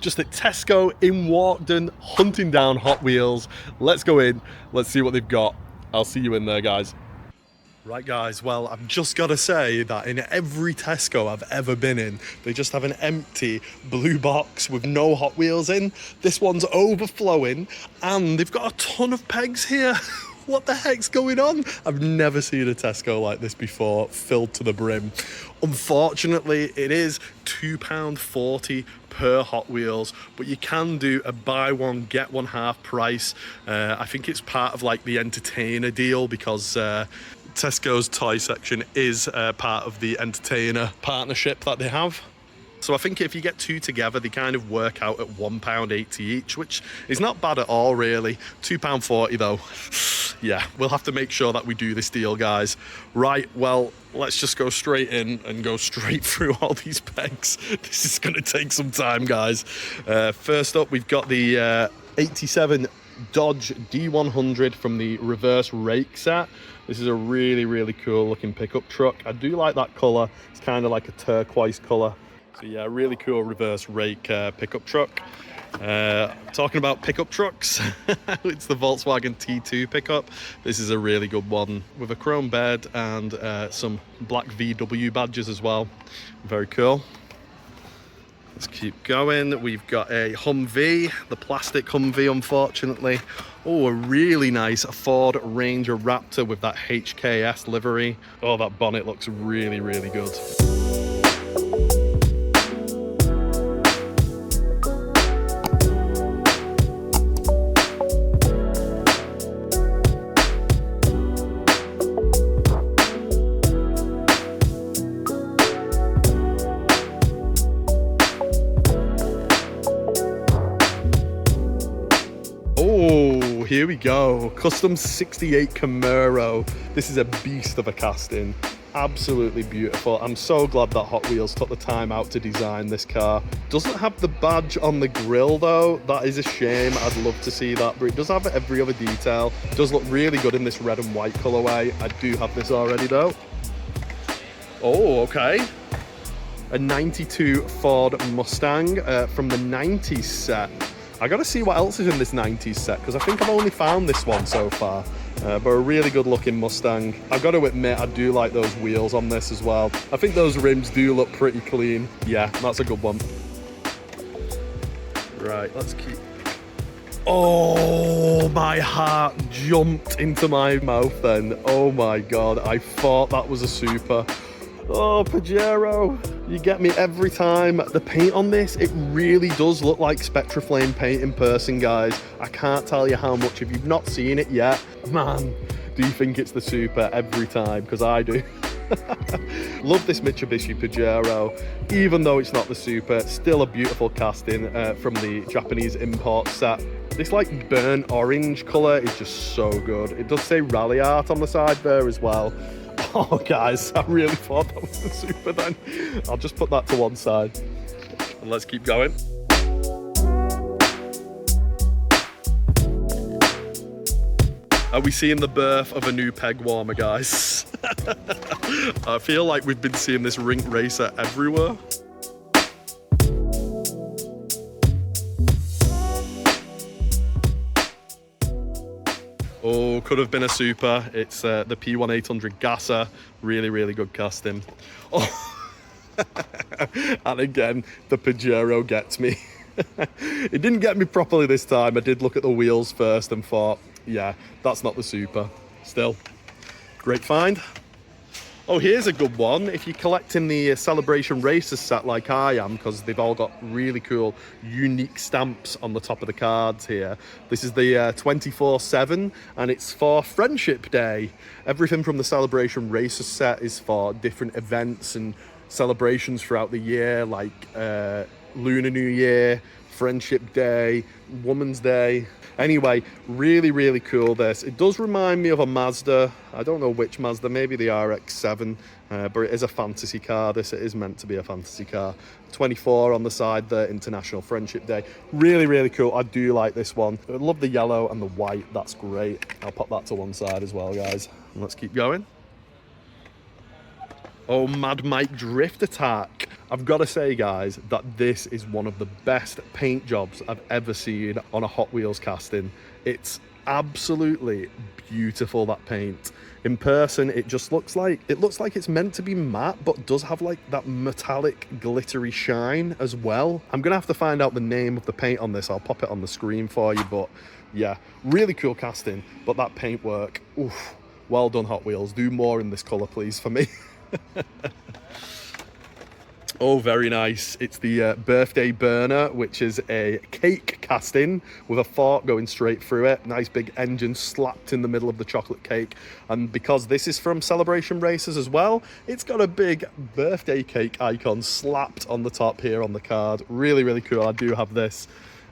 Just at Tesco in Walkden, hunting down Hot Wheels. Let's go in, let's see what they've got. I'll see you in there, guys. Right, guys, well, I've just got to say that in every Tesco I've ever been in, they just have an empty blue box with no Hot Wheels in. This one's overflowing, and they've got a ton of pegs here. What the heck's going on? I've never seen a Tesco like this before, filled to the brim. Unfortunately, it is £2.40 per Hot Wheels, but you can do a buy one, get one half price. I think it's part of like the Entertainer deal because Tesco's toy section is part of the Entertainer partnership that they have. So I think if you get two together, they kind of work out at £1.80 each, which is not bad at all, really. £2.40 though. Yeah, we'll have to make sure that we do this deal, guys. Right, well, let's just go straight in and go straight through all these pegs. This is going to take some time, guys. First up, we've got the 87 Dodge D100 from the reverse rake set. This is a really, really cool looking pickup truck. I do like that colour. It's kind of like a turquoise colour. So yeah, really cool reverse rake pickup truck. Talking about pickup trucks, it's the Volkswagen T2 pickup. This is a really good one with a chrome bed and some black VW badges as well. Very cool. Let's keep going. We've got a Humvee, the plastic Humvee, unfortunately. Oh, a really nice Ford Ranger Raptor with that HKS livery. Oh, that bonnet looks really, really good. Oh, here we go. Custom 68 Camaro. This is a beast of a casting. Absolutely beautiful. I'm so glad that Hot Wheels took the time out to design this car. Doesn't have the badge on the grille though. That is a shame. I'd love to see that, but it does have every other detail. It does look really good in this red and white colorway. I do have this already though. Oh, okay. A 92 Ford Mustang from the 90s set. I gotta see what else is in this 90s set because I think I've only found this one so far. But a really good looking Mustang. I've got to admit, I do like those wheels on this as well. I think those rims do look pretty clean. Yeah, that's a good one. Right, let's keep... Oh, my heart jumped into my mouth then. Oh my God, I thought that was a super. Oh, Pajero, you get me every time. The paint on this, it really does look like Spectraflame paint in person, guys. I can't tell you how much. If you've not seen it yet, man, do you think it's the super every time? Because I do. Love this Mitsubishi Pajero. Even though it's not the super, still a beautiful casting from the Japanese import set. This like burnt orange colour is just so good. It does say Rally Art on the side there as well. Oh, guys, I really thought that was the super then. I'll just put that to one side. And let's keep going. Are we seeing the birth of a new peg warmer, guys? I feel like we've been seeing this rink racer everywhere. Oh, could have been a super. It's the P1800 Gasser. Really, really good casting. Oh, and again, the Pajero gets me. It didn't get me properly this time. I did look at the wheels first and thought, yeah, that's not the super. Still, great find. Oh, here's a good one. If you're collecting the Celebration Racers set like I am, because they've all got really cool, unique stamps on the top of the cards here. This is the 24/7, and it's for Friendship Day. Everything from the Celebration Racers set is for different events and celebrations throughout the year, like Lunar New Year, Friendship Day, Women's Day. Anyway, really, really cool this. It does remind me of a Mazda. I don't know which Mazda, maybe the RX-7, but it is a fantasy car. This it is meant to be a fantasy car. 24 on the side there, International Friendship Day. Really, really cool. I do like this one. I love the yellow and the white. That's great. I'll pop that to one side as well, guys. And let's keep going. Oh, Mad Mike Drift Attack. I've got to say, guys, that this is one of the best paint jobs I've ever seen on a Hot Wheels casting. It's absolutely beautiful, that paint. In person, it just looks like it's meant to be matte, but does have like that metallic glittery shine as well. I'm gonna have to find out the name of the paint on this. I'll pop it on the screen for you, but yeah, really cool casting. But that paint work, oof, well done, Hot Wheels. Do more in this color, please, for me. Oh, very nice. It's the birthday burner, which is a cake casting with a fork going straight through it. Nice big engine slapped in the middle of the chocolate cake. And because this is from Celebration Racers as well, it's got a big birthday cake icon slapped on the top here on the card. Really, really cool. I do have this,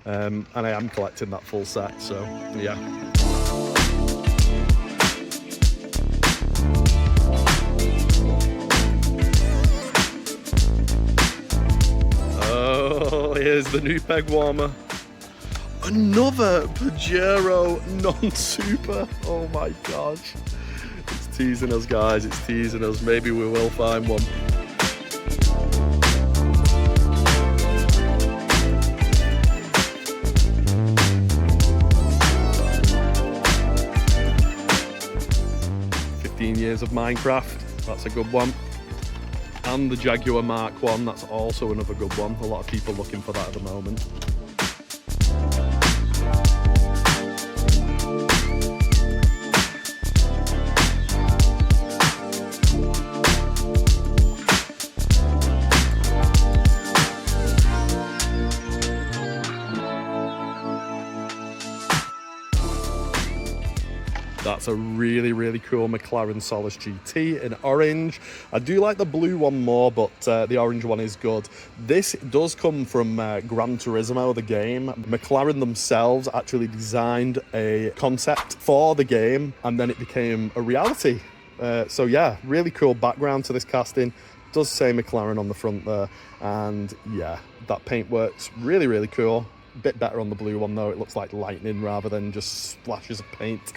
and I am collecting that full set, so yeah. Oh, here's the new peg warmer. Another Pajero non-super. Oh my gosh. It's teasing us, guys. It's teasing us. Maybe we will find one. Years of Minecraft. That's a good one. And the Jaguar Mark 1, that's also another good one. A lot of people looking for that at the moment. That's a really, really cool McLaren Solus GT in orange. I do like the blue one more, but the orange one is good. This does come from Gran Turismo, the game. McLaren themselves actually designed a concept for the game, and then it became a reality. So yeah, really cool background to this casting. Does say McLaren on the front there, and yeah, that paint works really, really cool. Bit better on the blue one though. It looks like lightning rather than just splashes of paint.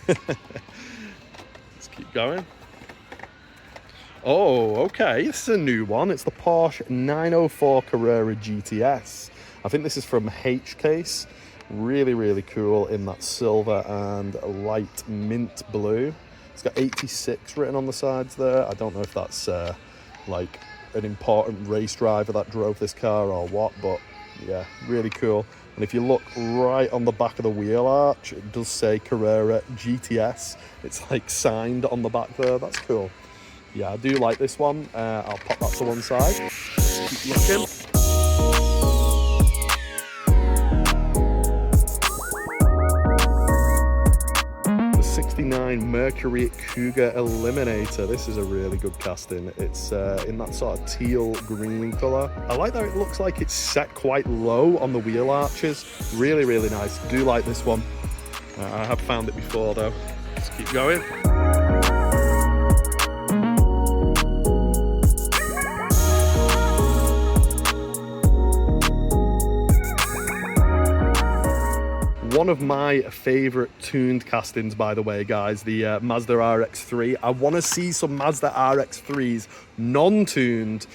Let's keep going. Oh, okay, this is a new one. It's the Porsche 904 Carrera GTS. I think this is from H-Case. Really, really cool in that silver and light mint blue. It's got 86 written on the sides there. I don't know if that's like an important race driver that drove this car or what, but yeah, really cool. And if you look right on the back of the wheel arch, it does say Carrera GTS. It's like signed on the back there. That's cool. Yeah, I do like this one. I'll pop that to one side. Keep looking. The 69 Mercury Cougar Eliminator. This is a really good casting. It's in that sort of teal green colour. I like that it looks like it's set quite low on the wheel arches. Really, really nice. Do like this one. I have found it before though. Let's keep going. One of my favourite tuned castings, by the way, guys, the Mazda RX-3. I want to see some Mazda RX-3s non-tuned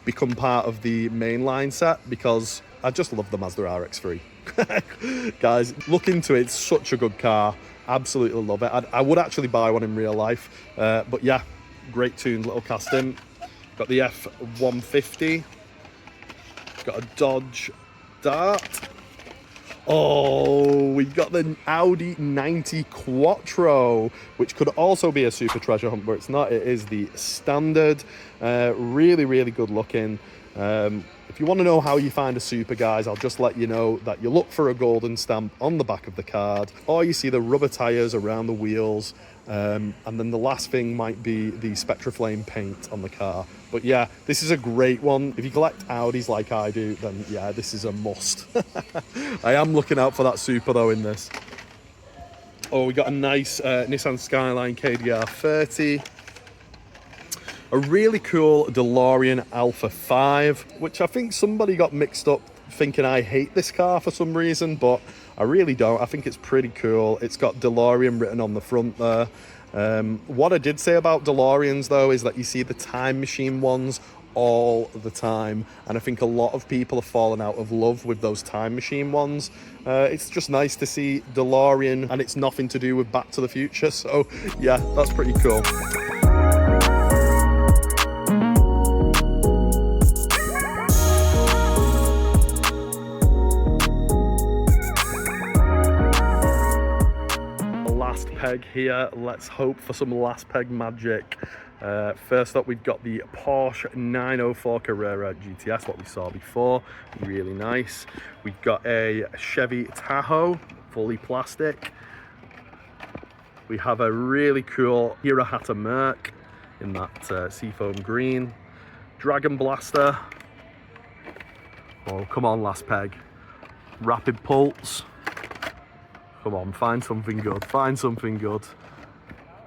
become part of the mainline set, because I just love the Mazda RX-3. Guys, look into it. It's such a good car. Absolutely love it. I would actually buy one in real life. But yeah, great tuned little casting. Got the F-150. Got a Dodge Dart. Oh, we've got the Audi 90 Quattro, which could also be a super treasure hunt, but it's not. It is the standard. Really, really good looking. If you want to know how you find a super, guys, I'll just let you know that you look for a golden stamp on the back of the card, or you see the rubber tyres around the wheels, and then the last thing might be the Spectraflame paint on the car. But yeah, this is a great one. If you collect Audis like I do, then yeah, this is a must. I am looking out for that super though in this. Oh, we got a nice Nissan Skyline KDR 30. A really cool DeLorean Alpha 5, which I think somebody got mixed up thinking I hate this car for some reason, but I really don't. I think it's pretty cool. It's got DeLorean written on the front there. What I did say about DeLoreans though is that you see the time machine ones all the time, and I think a lot of people have fallen out of love with those time machine ones. It's just nice to see DeLorean, and it's nothing to do with Back to the Future, so yeah, that's pretty cool. Last peg here, let's hope for some last peg magic. First up, we've got the Porsche 904 Carrera GTS, what we saw before, really nice. We've got a Chevy Tahoe, fully plastic. We have a really cool Hirahata Merc in that seafoam green. Dragon Blaster. Oh, come on, last peg. Rapid Pulse. Come on, find something good, find something good.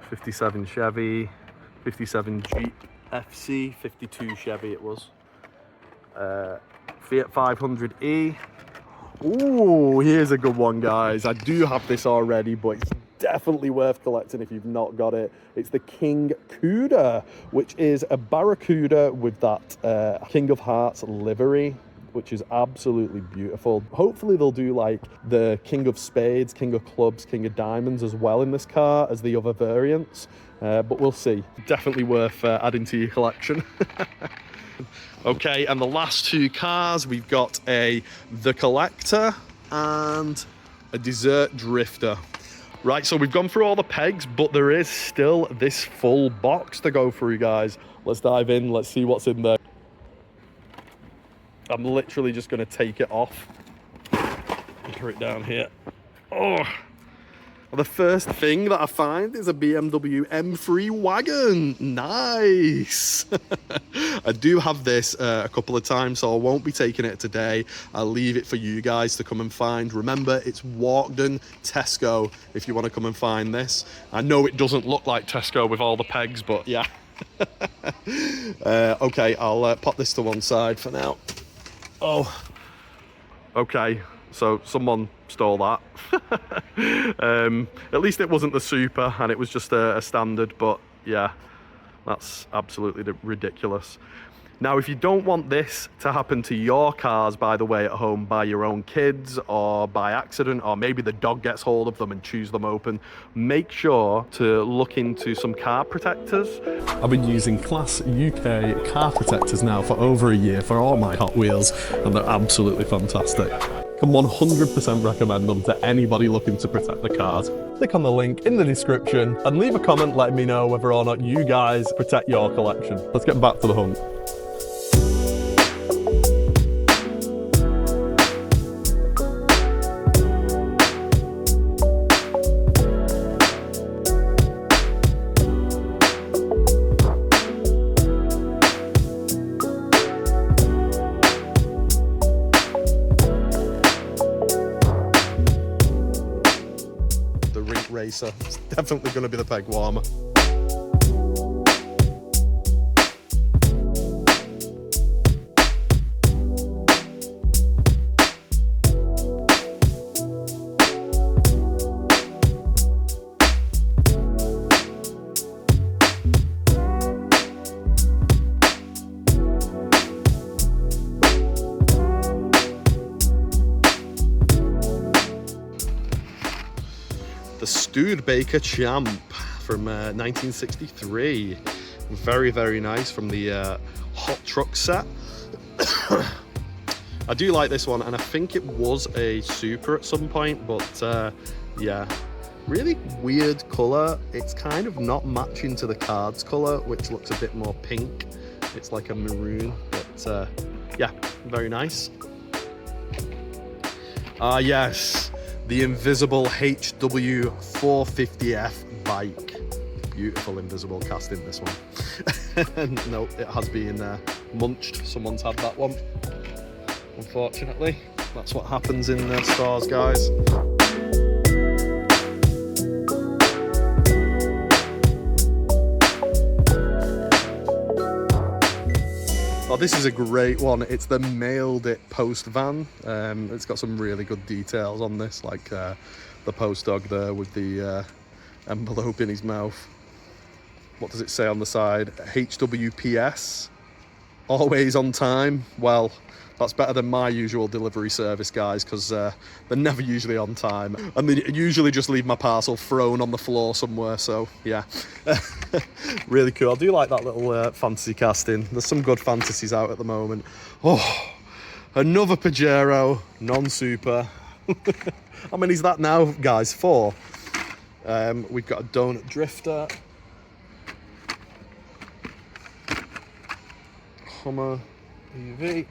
57 Chevy. 57 Jeep FC, 52 Chevy it was. Fiat 500e. Ooh, here's a good one, guys. I do have this already, but it's definitely worth collecting if you've not got it. It's the King Cuda, which is a Barracuda with that King of Hearts livery, which is absolutely beautiful. Hopefully they'll do like the King of Spades, King of Clubs, King of Diamonds as well in this car as the other variants. But we'll see. Definitely worth adding to your collection. Okay, and the last two cars, we've got The Collector and a Desert Drifter. Right, so we've gone through all the pegs, but there is still this full box to go through, guys. Let's dive in, let's see what's in there. I'm literally just going to take it off and put it down here. Oh, the first thing that I find is a BMW M3 wagon. Nice. I do have this a couple of times, so I won't be taking it today. I'll leave it for you guys to come and find. Remember, it's Walkden Tesco if you want to come and find this. I know it doesn't look like Tesco with all the pegs, but yeah. Okay, I'll pop this to one side for now. Oh, okay, so someone stole that. At least it wasn't the Super, and it was just a standard, but yeah, that's absolutely ridiculous. Now, if you don't want this to happen to your cars, by the way, at home by your own kids or by accident, or maybe the dog gets hold of them and chews them open, make sure to look into some car protectors. I've been using Class UK car protectors now for over a year for all my Hot Wheels, and they're absolutely fantastic. Can 100% recommend them to anybody looking to protect the cars. Click on the link in the description and leave a comment letting me know whether or not you guys protect your collection. Let's get back to the hunt. Racer. It's definitely going to be the peg warmer. The Studebaker Champ from 1963. Very, very nice from the Hot Truck set. I do like this one, and I think it was a Super at some point, but yeah, really weird colour. It's kind of not matching to the card's colour, which looks a bit more pink. It's like a maroon, but yeah, very nice. Ah, yes. The invisible HW 450F bike. Beautiful invisible casting, this one. No, it has been munched. Someone's had that one, unfortunately. That's what happens in stores, guys. Oh, this is a great one. It's the Mailed It post van. It's got some really good details on this, like the post dog there with the envelope in his mouth. What does it say on the side? HWPS. Always on time. Well, that's better than my usual delivery service, guys, because they're never usually on time. And they usually just leave my parcel thrown on the floor somewhere, so yeah. Really cool. I do like that little fantasy casting. There's some good fantasies out at the moment. Oh, another Pajero, non-super. How many is that now, guys? 4. We've got a donut drifter. Hummer EV.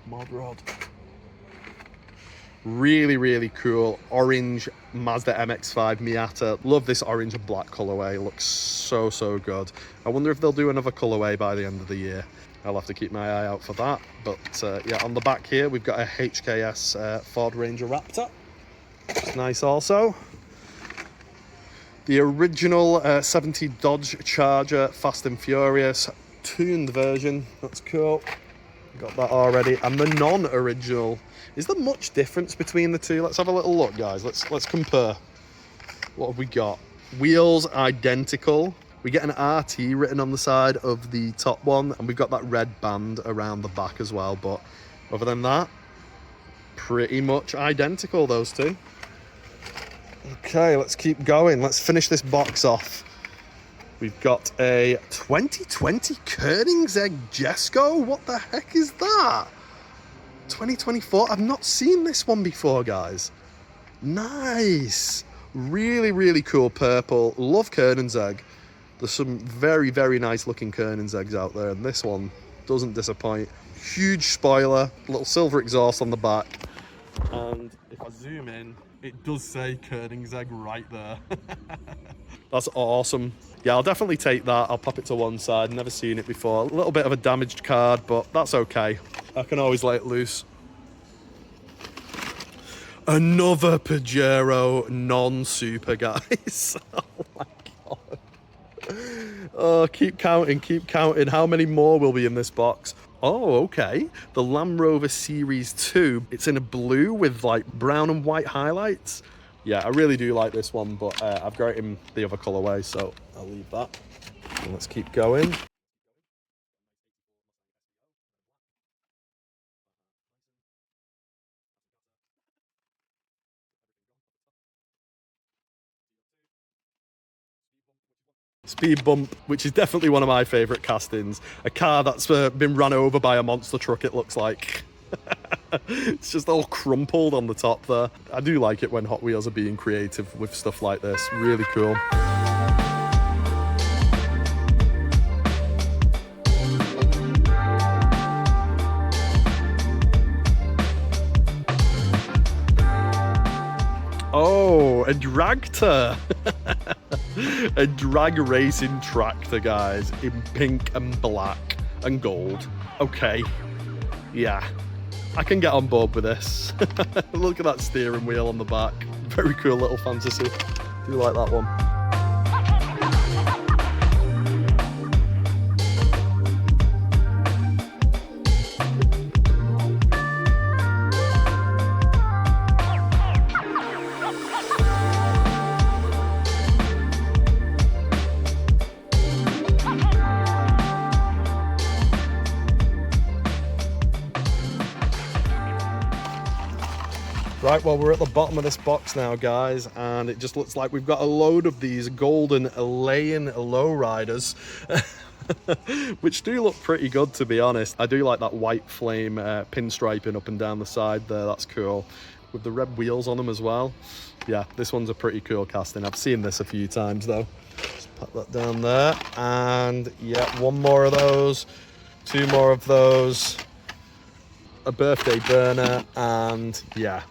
Mod rod. Really, really cool orange Mazda MX-5 Miata. Love this orange and black colorway. Looks so, so good. I wonder if they'll do another colorway by the end of the year. I'll have to keep my eye out for that. But yeah, on the back here, we've got a HKS Ford Ranger Raptor. It's nice also. The original 70 Dodge Charger Fast and Furious tuned version. That's cool. Got that already. And the non-original. Is there much difference between the two? Let's have a little look, guys. Let's compare. What have we got? Wheels identical. We get an RT written on the side of the top one, and we've got that red band around the back as well. But other than that, pretty much identical, those two. Okay, let's keep going. Let's finish this box off. We've got a 2020 Koenigsegg Jesko. What the heck is that? 2024. I've not seen this one before, guys. Nice. Really, really cool purple. Love Koenigsegg. There's some very, very nice looking Koenigsegg's out there, and this one doesn't disappoint. Huge spoiler, little silver exhaust on the back. And if I zoom in, it does say Koenigsegg right there. That's awesome. Yeah, I'll definitely take that. I'll pop it to one side. Never seen it before. A little bit of a damaged card, but that's okay. I can always let it loose. Another Pajero non-super, guys. Oh my God. Oh, keep counting. How many more will be in this box? Oh, okay. The Land Rover Series 2. It's in a blue with like brown and white highlights. Yeah, I really do like this one, but I've got it in the other colorway, so I'll leave that. And let's keep going. Speed Bump, which is definitely one of my favourite castings. A car that's been run over by a monster truck, it looks like. It's just all crumpled on the top there. I do like it when Hot Wheels are being creative with stuff like this. Really cool. Oh, a dragster. A drag racing tractor, guys, in pink and black and gold. Okay, yeah, I can get on board with this. Look at that steering wheel on the back. Very cool little fantasy. Do like that one. Right, well, we're at the bottom of this box now, guys, and it just looks like we've got a load of these golden Elaine lowriders, which do look pretty good, to be honest. I do like that white flame pinstriping up and down the side there. That's cool, with the red wheels on them as well. Yeah, this one's a pretty cool casting. I've seen this a few times, though. Just put that down there, and yeah, one more of those, 2 more of those, a birthday burner, and yeah,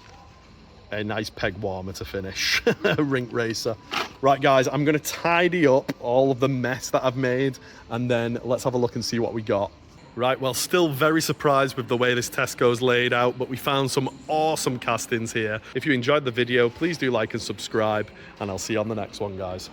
a nice peg warmer to finish. A rink racer. Right, guys, I'm going to tidy up all of the mess that I've made, and then let's have a look and see what we got. Right, well, still very surprised with the way this Tesco's laid out, but we found some awesome castings here. If you enjoyed the video, please do like and subscribe, and I'll see you on the next one, guys.